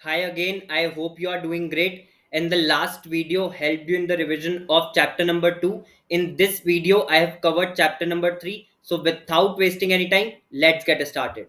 Hi again, I hope you are doing great. And the last video helped you in the revision of chapter number 2. In this video, I have covered chapter number 3. So, without wasting any time, let's get started.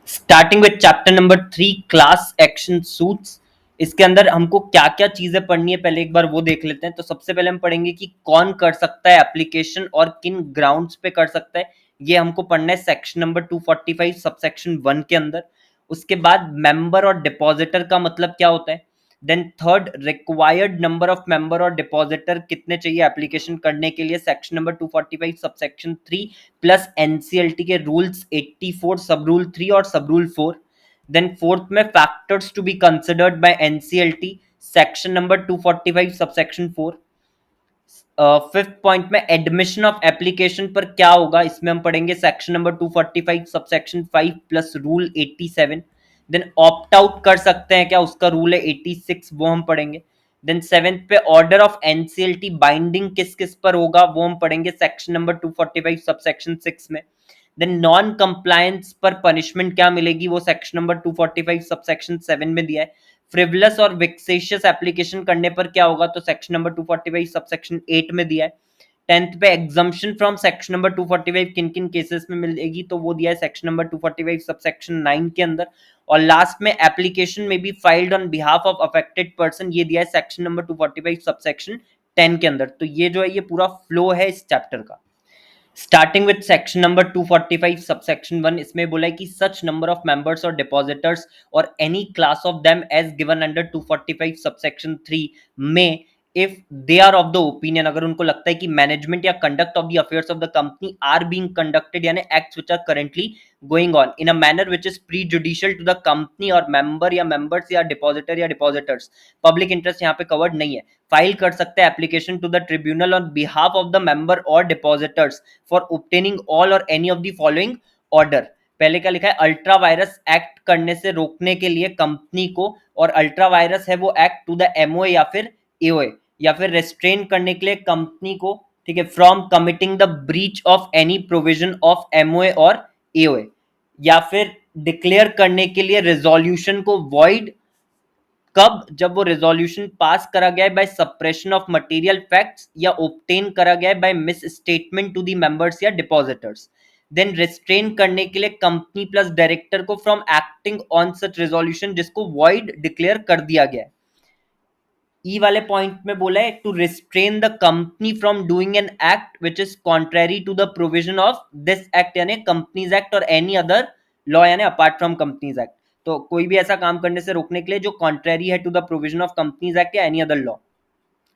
Starting with chapter number 3 class action suits. इसके अंदर हमको क्या क्या चीजें पढ़नी है पहले एक बार वो देख लेते हैं। तो सबसे पहले हम पढ़ेंगे कि कौन कर सकता है एप्लीकेशन और किन ग्राउंड्स पे कर सकता है। ये हमको पढ़ना है सेक्शन नंबर 245 सबसेक्शन 1 के अंदर। उसके बाद मेंबर और डिपॉजिटर का मतलब क्या होता है। Then third, required number of member और डिपॉजिटर कितने चाहिए एप्लीकेशन करने के लिए, section number 245 subsection 3 plus NCLT के रूल्स 84 सब रूल 3 और सब रूल 4। देन फोर्थ में factors to be considered by NCLT, section number 245 subsection 4। Fifth point में एडमिशन ऑफ एप्लीकेशन पर क्या होगा, इसमें हम पढ़ेंगे section number 245 subsection 5 plus rule 87। Then opt out कर सकते हैं क्या, उसका रूल है 86, वो हम पढ़ेंगे। देन सेवेंथ पे ऑर्डर ऑफ एनसीएलटी बाइंडिंग किस किस पर होगा, वो हम पढ़ेंगे सेक्शन नंबर 245 सबसेक्शन 6 में। देन नॉन कंप्लायंस पर पनिशमेंट क्या मिलेगी, वो सेक्शन नंबर 245 सबसेक्शन 7 में दिया है। फ्रिवलस और विक्सेशियस एप्लीकेशन करने पर क्या होगा, तो सेक्शन नंबर 245 सबसेक्शन 8 में दिया है। टेंथ पे एग्जम्पशन फ्रॉम सेक्शन नंबर 245 किन किन केसेस में मिलेगी, तो वो दिया है सेक्शन नंबर 245 सबसेक्शन 9 के अंदर। और लास्ट में application may be filed on behalf of affected person, ये दिया है सेक्शन नंबर 245 सबसेक्शन 10 के अंदर। तो ये जो है ये पूरा फ्लो है इस चैप्टर का। Starting with section number 245 subsection 1, इसमें बोला है कि सच नंबर ऑफ मेंबर्स और डिपॉजिटर्स और any class of them as given under 245 subsection 3 में, if they are of the opinion, अगर उनको लगता है कि मैनेजमेंट या conduct of the affairs of the company are being conducted यानी acts which are currently going on in a manner which is prejudicial to the company और member या members या डिपॉजिटर या डिपॉजिटर्स, पब्लिक इंटरेस्ट यहाँ पे covered नहीं है, file कर सकते हैं application to the tribunal on behalf of the member और डिपॉजिटर्स फॉर ऑब्टेनिंग ऑल और any of the following order. पहले क्या लिखा है, अल्ट्रा वायरस एक्ट करने से रोकने के लिए कंपनी को, और अल्ट्रा वायरस है वो एक्ट टू द एमओए या फिर एओए, या फिर रेस्ट्रेन करने के लिए कंपनी को, ठीक है, from committing the breach of any provision of MOA और एओए, या फिर डिक्लेयर करने के लिए रेजोल्यूशन को वॉइड कब, जब वो रेजोल्यूशन पास करा गया है by suppression of material facts या ऑब्टेन करा गया है by misstatement to the members या डिपॉजिटर्स। देन रिस्ट्रेन करने के लिए कंपनी प्लस डायरेक्टर को from acting on such resolution जिसको वॉइड डिक्लेयर कर दिया गया है। ई वाले पॉइंट में बोला है to restrain the company from doing an act which is contrary to the provision of this act यानी कंपनीज एक्ट और एनी अदर लॉ यानी अपार्ट फ्रॉम कंपनीज एक्ट। तो कोई भी ऐसा काम करने से रोकने के लिए जो कॉन्ट्रेरी है to the provision of companies act या एनी अदर लॉ।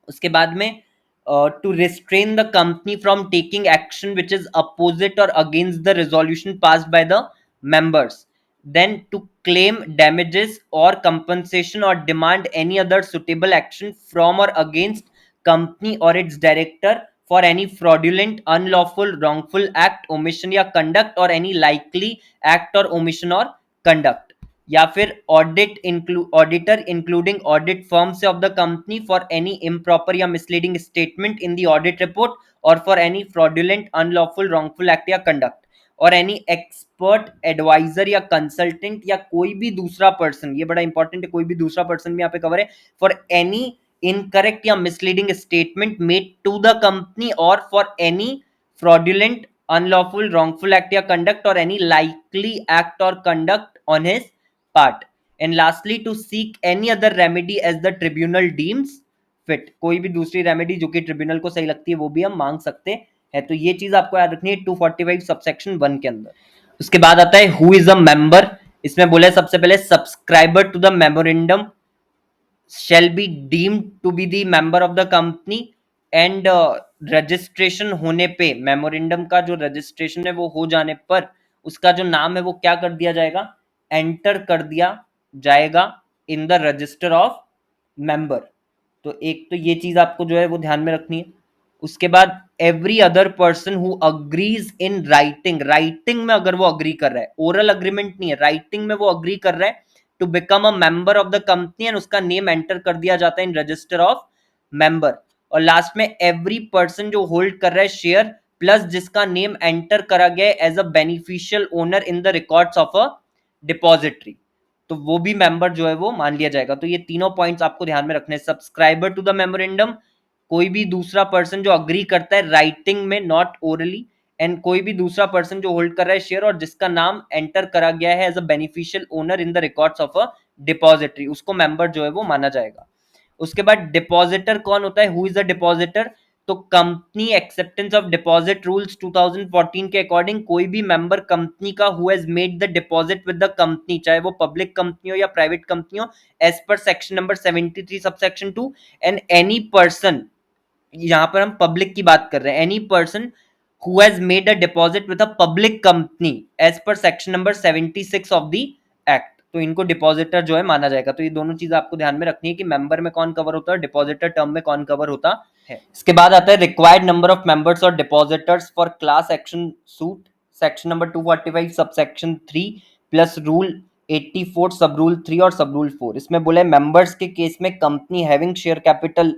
उसके बाद में to restrain the company from taking action which is opposite और against the resolution passed by the members. then to claim damages or compensation or demand any other suitable action from or against company or its director for any fraudulent, unlawful, wrongful act, omission या conduct or any likely act or omission or conduct, या फिर auditor including audit firm से of the company for any improper या misleading statement in the audit report और for any fraudulent, unlawful, wrongful act या conduct, और any expert adviser या consultant या कोई भी दूसरा पर्सन, ये बड़ा इंपॉर्टेंट है, कोई भी दूसरा पर्सन भी यहाँ पे कवर है, फॉर एनी इनकरेक्ट या misleading statement made to the company और for any fraudulent, unlawful, wrongful act या conduct or any likely act or conduct on his part, and lastly to seek any other remedy as the tribunal deems fit, कोई भी दूसरी remedy जो कि tribunal को सही लगती है वो भी हम मांग सकते हैं। तो ये चीज आपको याद रखनी है 245 सबसेक्शन 1 के अंदर। उसके बाद आता है हु इज अ मेंबर। इसमें बोले सबसे पहले subscriber to the memorandum shall be deemed to be the member of the company and registration होने पे, मेमोरेंडम का जो रजिस्ट्रेशन है वो हो जाने पर उसका जो नाम है वो क्या कर दिया जाएगा, एंटर कर दिया जाएगा in the register of member. तो एक तो ये चीज आपको जो है वो ध्यान में रखनी है। उसके बाद every other person who agrees in writing, writing में अगर वो अग्री कर रहा है, ओरल अग्रीमेंट नहीं है, राइटिंग में वो अग्री कर रहा है to become a member of the company and उसका नेम एंटर कर दिया जाता है इन रजिस्टर ऑफ मेंबर। और लास्ट में एवरी पर्सन जो होल्ड कर रहा है शेयर प्लस जिसका नेम एंटर करा गया है as a beneficial owner in the records of a depository, तो वो भी मेंबर जो है वो मान लिया जाएगा। तो ये तीनों पॉइंट्स आपको ध्यान में रखने हैं। सब्सक्राइबर टू द मेमोरेंडम, कोई भी दूसरा पर्सन जो अग्री करता है राइटिंग में, नॉट ओरली, एंड कोई भी दूसरा पर्सन जो होल्ड कर रहा है शेयर और जिसका नाम एंटर करा गया है as a beneficial owner in the records of a depository, उसको मेंबर जो है वो माना जाएगा। उसके बाद डिपॉजिटर कौन होता है, हु इज द डिपॉजिटर? तो company acceptance of deposit rules 2014 के अकॉर्डिंग कोई भी मेंबर कंपनी का who has made the deposit with the company, चाहे वो पब्लिक कंपनी हो या प्राइवेट कंपनी हो, as per section number 73 subsection 2, and any person, यहां पर हम पब्लिक की बात कर रहे हैं, any person who has made a deposit with a public company as per section number 76 of the act, तो इनको डिपॉजिटर जो है माना जाएगा। तो ये दोनों चीज आपको ध्यान में रखनी है कि मेंबर में कौन कवर होता है, डिपॉजिटर टर्म में कौन कवर होता है। इसके बाद आता है रिक्वायर्ड नंबर ऑफ मेंबर्स और depositors for class action suit, section number 245 subsection 3 plus rule 84 sub rule 3 और सब रूल 4। इसमें बोले मेंबर्स के केस में कंपनी हैविंग शेयर कैपिटल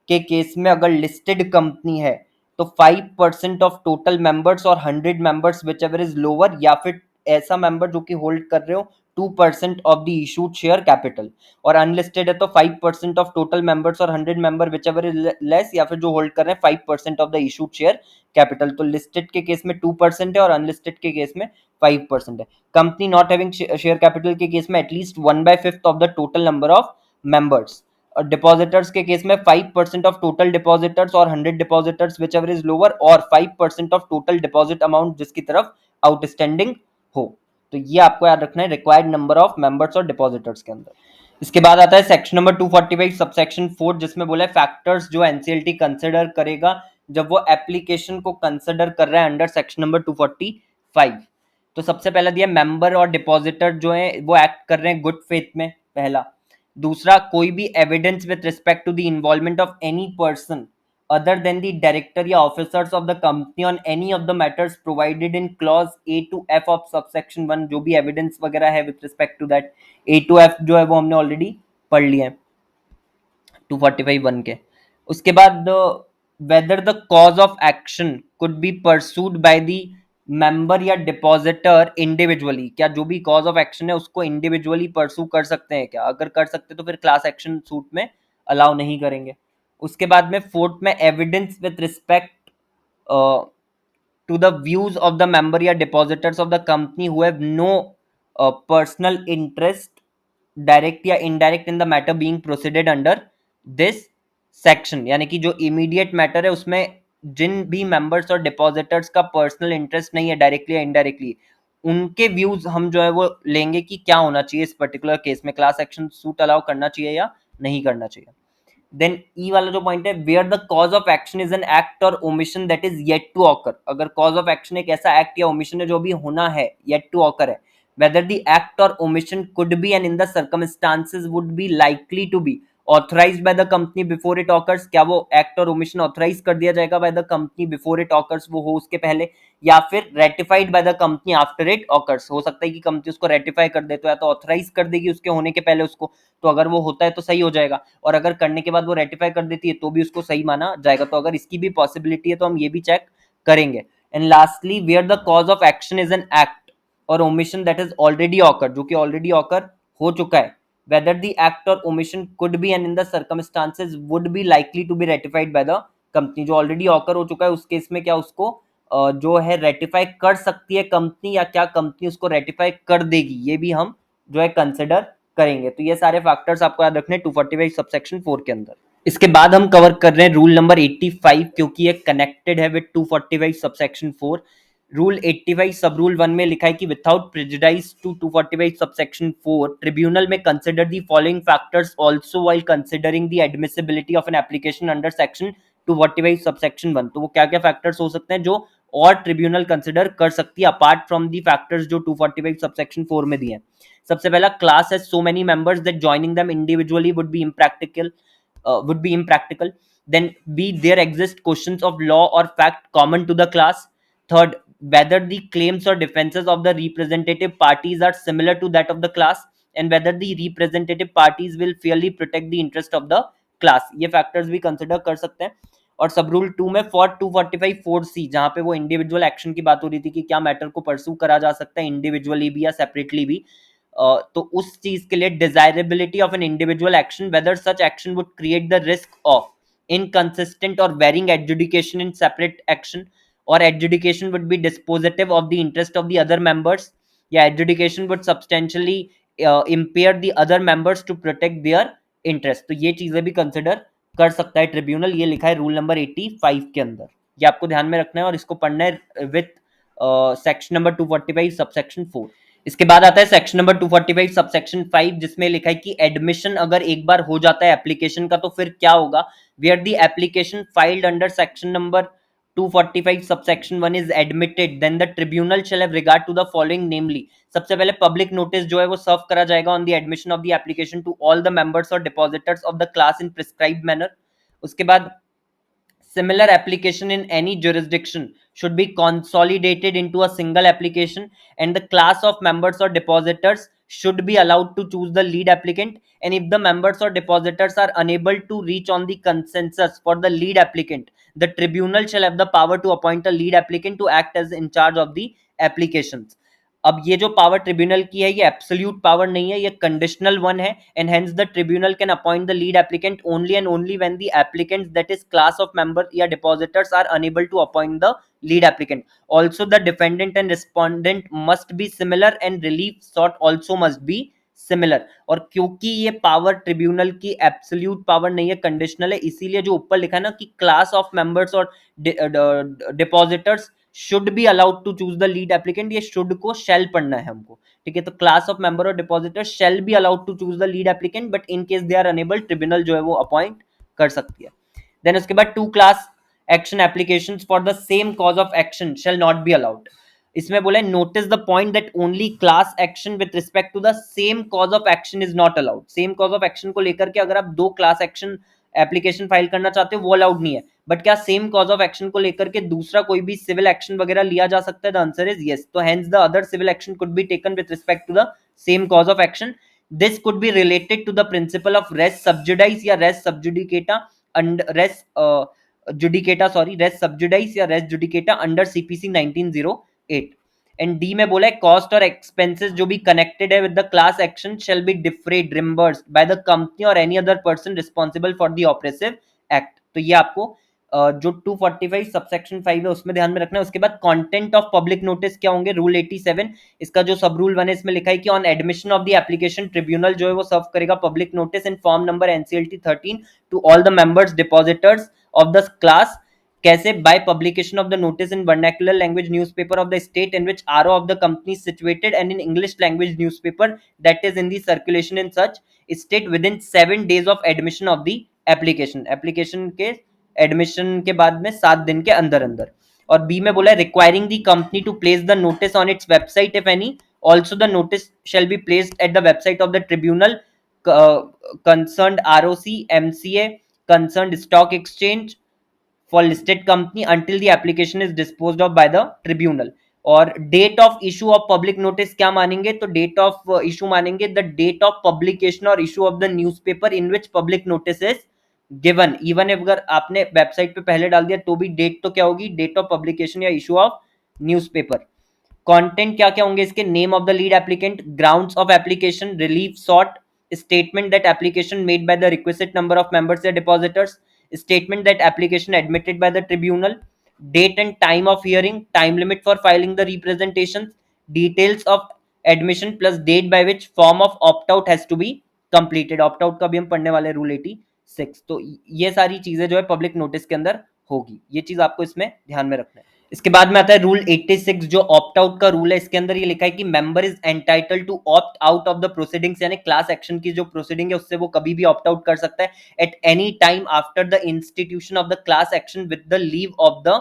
के केस में अगर लिस्टेड कंपनी है तो 5% ऑफ टोटल मेंबर्स और 100 members which ever is lower, या फिर ऐसा मेंबर जो कि होल्ड कर रहे हो 2% of the issued share capital, और अनलिस्टेड है तो 5% ऑफ टोटल मेंबर्स और 100 member which ever is less, या फिर जो होल्ड कर रहे हैं 5% of the issued share capital. तो लिस्टेड के केस में 2% है और अनलिस्टेड के केस में 5% है। Company not having share capital के केस में at least 1/5 of the total number of members. Depositors के केस में 5% ऑफ टोटल डिपॉजिटर्स और 100 depositors which ever is lower, और 5% ऑफ टोटल डिपॉजिट अमाउंट जिसकी तरफ आउटस्टैंडिंग हो। तो ये आपको याद रखना है रिक्वायर्ड नंबर ऑफ मेंबर्स और डिपॉजिटर्स के अंदर। इसके बाद आता है सेक्शन नंबर 245 सबसेक्शन 4, जिसमें बोला है फैक्टर्स जो एनसीएलटी कंसिडर करेगा जब वो एप्लीकेशन को कंसिडर कर रहा है अंडर सेक्शन नंबर 245। तो सबसे पहला दिया मेंबर और डिपॉजिटर जो है वो एक्ट कर रहे हैं गुड फेथ में, पहला। दूसरा, कोई भी evidence with respect to the involvement of any person other than the director या officers of the company on any of the matters provided in clause A to F of subsection 1, जो भी evidence वगैरह है with respect to that, A to F जो है वो हमने already पढ़ लिया है 245(1) के। उसके बाद whether the cause of action could B pursued by the member या डिपॉजिटर इंडिविजुअली, क्या जो भी कॉज ऑफ एक्शन है उसको इंडिविजुअली परसू कर सकते हैं क्या? अगर कर सकते तो फिर क्लास एक्शन सूट में अलाउ नहीं करेंगे। उसके बाद में फोर्थ में evidence with respect to the views of the member या depositors of the company who have no personal interest direct या indirect in the matter being proceeded under this section, यानी कि जो immediate matter है उसमें जिन भी members और depositors का personal interest नहीं है डायरेक्टली या इनडायरेक्टली, उनके व्यूज हम जो है वो लेंगे कि क्या होना चाहिए इस पर्टिकुलर केस में, क्लास एक्शन सूट अलाउ करना चाहिए या नहीं करना चाहिए। देन ई वाला जो पॉइंट है, where the cause of action is an act और omission that is yet to occur, अगर कॉज ऑफ एक्शन एक ऐसा एक्ट या ओमिशन है जो भी होना है, येट टू ऑकर है, whether the act or omission could be and in the circumstances would be likely to be authorized by the company before it occurs, क्या वो एक्ट और ओमिशन ऑथराइज कर दिया जाएगा bye the company before it occurs, वो हो उसके पहले, या फिर ratified by the company after it occurs, हो सकता है कि कंपनी उसको रेटिफाई कर दे तो या तो ऑथराइज कर देगी उसके होने के पहले उसको, तो अगर वो होता है तो सही हो जाएगा, और अगर करने के बाद वो रेटिफाई कर देती है तो भी उसको सही माना जाएगा। तो अगर इसकी भी पॉसिबिलिटी है तो हम ये भी चेक करेंगे। And lastly, where the cause of action is an act और omission that is already occur, जो कि ऑलरेडी ऑकर हो चुका है, whether the act or omission could be and in the circumstances would be likely to be ratified by the company, जो already occur हो चुका है उस केस में क्या उसको जो है रेटिफाई कर सकती है कंपनी, या क्या कंपनी उसको रेटिफाई कर देगी, ये भी हम जो है कंसिडर करेंगे। तो ये सारे फैक्टर्स आपको याद रखने 245 सबसेक्शन 4 के अंदर। इसके बाद हम कवर कर रहे हैं रूल नंबर 85, क्योंकि ये कनेक्टेड है विद 245 सबसेक्शन 4। रूल 85 सब रूल 1 में लिखा है कि without prejudice to 245 subsection 4, tribunal में consider the following factors also while considering the admissibility of an application under section 245 subsection 1। तो वो क्या क्या फैक्टर्स हो सकते हैं जो और ट्रिब्यूनल कंसिडर कर सकती है अपार्ट फ्रॉम दी फैक्टर्स जो 245 सबसेक्शन 4 में दिए हैं। सबसे पहला, class has so many members that joining them individually would be impractical. Then B, there exist questions of law or fact common to the class. Third, whether the claims or defenses of the representative parties are similar to that of the class, and whether the representative parties will fairly protect the interest of the class. ये factors भी consider कर सकते हैं। और sub rule 2 में for 245 4C, जहां पे वो इंडिविजुअल एक्शन की बात हो रही थी कि क्या मैटर को परसू करा जा सकता है इंडिविजुअली भी या सेपरेटली भी, तो उस चीज के लिए desirability of an individual action, whether such action would create the risk of inconsistent or varying adjudication in separate action, or adjudication would be dispositive of the interest of the other members, या adjudication would substantially impair the other members to protect their interest. तो ये चीजें भी consider कर सकता है tribunal, ये लिखा है रूल नंबर 85 के अंदर, ये आपको ध्यान में रखना है और इसको पढ़ना है विथ सेक्शन नंबर 245 सबसेक्शन 4। इसके बाद आता है सेक्शन नंबर 245 सबसेक्शन 5, जिसमें लिखा है कि एडमिशन अगर एक बार हो जाता है एप्लीकेशन का तो फिर क्या होगा। Where the application filed under section number 245 subsection 1 is admitted, then the tribunal shall have regard to the following, namely सबसे पहले पब्लिक नोटिस जो है वो सर्व करा जाएगा on the admission of the application to all the members और depositors of the class in prescribed manner. उसके बाद similar application in any jurisdiction should be consolidated into a single application, and the class of members or depositors should be allowed to choose the lead applicant, and if the members or depositors are unable to reach on the consensus for the lead applicant, the tribunal shall have the power to appoint a lead applicant to act as in charge of the applications। अब ये जो power tribunal की है ये absolute power नहीं है, ये conditional one है, and hence the tribunal can appoint the lead applicant only and only when the applicants that is class of member या depositors are unable to appoint the lead applicant. Also the defendant and respondent must be similar and relief sought also must be similar. और क्योंकि ये power tribunal की absolute power नहीं है, conditional है, इसीलिए जो ऊपर लिखा है ना कि क्लास ऑफ मेंबर्स और depositors should be allowed to choose the lead applicant, ये शुड को शेल पढ़ना है हमको, ठीक है। तो क्लास ऑफ मेंबर और depositor shall be allowed to choose the lead applicant, but in case they are unable tribunal जो है वो अपॉइंट कर सकती है। देन उसके बाद two class action applications for the same cause of action shall not be allowed. इसमें बोला notice the point that only class action with respect to the same cause of action is not allowed. Same cause of action को लेकर के अगर आप दो class action application file करना चाहते हो वो अलाउड नहीं है, बट क्या सेम कॉज ऑफ एक्शन को लेकर के दूसरा कोई भी सिविल एक्शन वगैरह लिया जा सकता है? The answer is yes. तो hence the other civil action could be taken with respect to the same cause of action. This could be related to the principle of res sub judice या res sub judicata res judicata res sub judice या res judicata under CPC 1908। And डी में बोला है cost और expenses जो भी connected है with the class action shall be deferred reimbursed by the company और any other person responsible for the operative act. तो ये आपको जो 245 सबसेक्शन 5 है उसमें ध्यान में रखना है। उसके बाद कंटेंट ऑफ पब्लिक नोटिस क्या होंगे? रूल 87 इसका जो सब रूल 1 है इसमें लिखा है कि on admission of the application tribunal जो है वो सर्व करेगा public notice in form number NCLT 13 to all the members depositors of the class. कैसे? By publication of the notice in vernacular language newspaper of the state in which RO of the company situated and in English language newspaper that is in the circulation in such state within 7 days of admission of the application. Application के admission के बाद में 7 दिन के अंदर अंदर। और B में बोला है requiring the company to place the notice on its website if any, also the notice shall be placed at the website of the tribunal concerned ROC, MCA, concerned stock exchange for listed company until the application is disposed of by the tribunal। और date of issue of public notice क्या मानेंगे? तो date of issue मानेंगे the date of publication और issue of the newspaper in which public notice is given. Even अगर आपने website पे पहले डाल दिया तो भी डेट तो क्या होगी? डेट ऑफ पब्लिकेशन या इशू ऑफ न्यूज़पेपर। कंटेंट क्या क्या होंगे इसके? Name of the lead applicant, grounds of application, relief sought, statement that application made by the requisite number of members or depositors, statement that application admitted by the tribunal, date and time of hearing, time limit for filing the representations, details of admission plus date by which form of opt out has to be completed। opt out का भी हम पढ़ने वाले rule 86। तो ये सारी चीजें जो है पब्लिक नोटिस के अंदर होगी, ये चीज आपको इसमें ध्यान में रखना है। इसके बाद में आता है रूल 86 जो ऑप्ट आउट का रूल है। इसके अंदर ये लिखा है कि member is entitled to opt out of the proceedings, यानी क्लास एक्शन की जो प्रोसीडिंग है उससे वो कभी भी ऑप्ट आउट कर सकता है at any time after the institution of the class action with the leave of the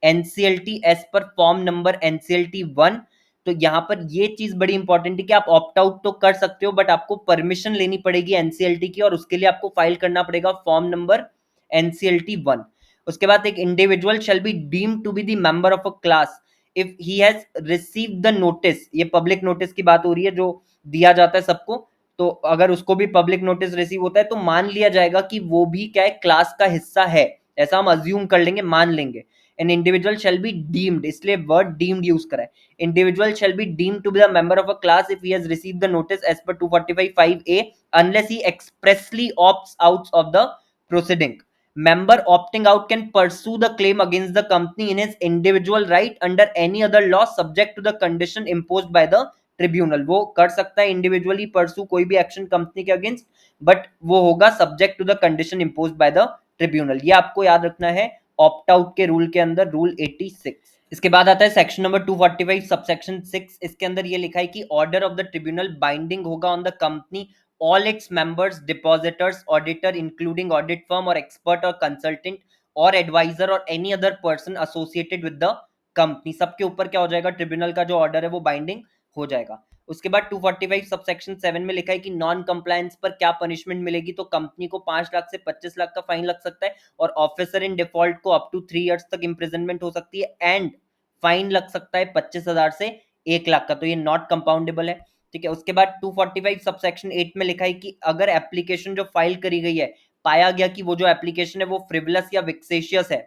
NCLT as per form number NCLT 1। तो यहाँ पर ये चीज बड़ी इंपॉर्टेंट है कि आप ऑप्ट आउट तो कर सकते हो बट आपको परमिशन लेनी पड़ेगी एनसीएलटी की, और उसके लिए आपको फाइल करना पड़ेगा फॉर्म नंबर एनसीएलटी 1। उसके बाद एक individual shall be deemed to be the member of a class if he has received the notice. ये पब्लिक नोटिस की बात हो रही है जो दिया जाता है सबको, तो अगर उसको भी पब्लिक नोटिस रिसीव होता है तो मान लिया जाएगा कि वो भी क्या है? क्लास का हिस्सा है, ऐसा हम अज्यूम कर लेंगे, मान लेंगे। An individual shall be deemed, इसलिए वर्ड डीम्ड यूज करा है, individual shall be deemed to be the member of a class if he has received the notice as per 245(5)(a) unless he expressly opts out of the proceeding. Member opting out can pursue the claim against the company in his individual right under any other law subject to the condition imposed by the tribunal. वो कर सकता है individually pursue कोई भी action company के against, but वो होगा subject to the condition imposed by the tribunal. ये आपको याद रखना है ऑप्ट आउट के रूल के अंदर, रूल 86. इसके बाद आता है सेक्शन नंबर 245 सबसेक्शन 6. इसके अंदर ये लिखा है कि order of the tribunal binding होगा on the company, all its members, depositors, auditor including audit firm or expert or consultant or advisor or any other person associated with the company. सबके ऊपर क्या हो जाएगा, ट्रिब्यूनल का जो order है वो बाइंडिंग हो जाएगा. उसके बाद 245 सबसेक्शन 7 में लिखा है कि नॉन कंप्लायंस पर क्या पनिशमेंट मिलेगी, तो कंपनी को 5 लाख से 25 लाख का फाइन लग सकता है और ऑफिसर इन डिफॉल्ट को अप टू 3 इयर्स तक इंप्रिजनमेंट हो सकती है एंड फाइन लग सकता है 25,000 से 1 लाख का. तो ये नॉट कंपाउंडेबल है. ठीक है. उसके बाद 245 सबसेक्शन 8 में लिखा है कि अगर एप्लीकेशन जो फाइल करी गई है पाया गया कि वो जो एप्लीकेशन है वो फ्रिवलस या विक्सेशियस है,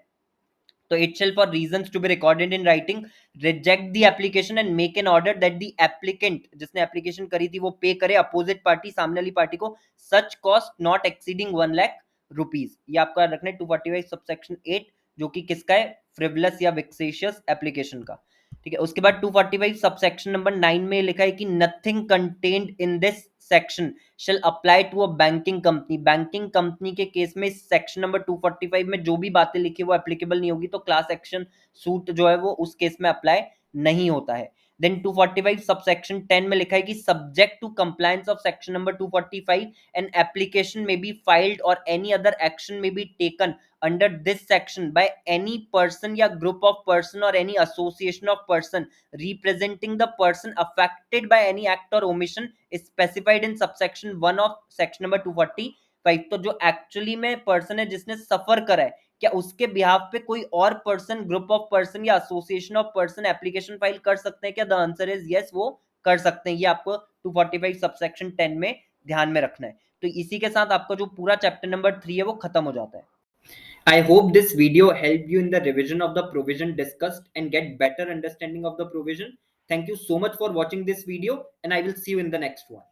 तो it shall for reasons to be recorded in writing reject the application and make an order that the applicant, जिसने एप्लीकेशन करी थी, वो पे करे अपोजिट पार्टी, सामने वाली पार्टी को, सच cost not exceeding 1 lakh rupees. ये आपको याद रखना है 245 सबसेक्शन 8, जो कि किसका है, फ्रिवलस या विक्सेशियस एप्लीकेशन का. ठीक है. उसके बाद 245 सबसेक्शन नंबर 9 में लिखा है कि nothing contained in this section shall apply to a banking company. Banking company के केस में सेक्शन नंबर 245 में जो भी बातें लिखी वो एप्लीकेबल नहीं होगी, तो क्लास एक्शन सूट जो है वो उस केस में अप्लाई नहीं होता है. देन 245 सबसेक्शन 10 में लिखा है कि subject to compliance of section number 245 an application may be filed और any other action may be taken under this section by any person या group of person or any association of person representing the person affected by any act or omission specified in subsection 1 of section number 245. तो जो actually में person है जिसने सफर करा है, क्या उसके बिहाफ पे कोई और पर्सन, ग्रुप ऑफ पर्सन या association of person application file कर सकते हैं क्या? द आंसर इज यस, वो कर सकते हैं. ये आपको 245 सबसेक्शन 10 में ध्यान में रखना है. तो इसी के साथ आपका जो पूरा चैप्टर नंबर 3 है वो खत्म हो जाता है. I hope this video helped you in the revision of the provision discussed and get better understanding of the provision. Thank you so much for watching this video and I will see you in the next one.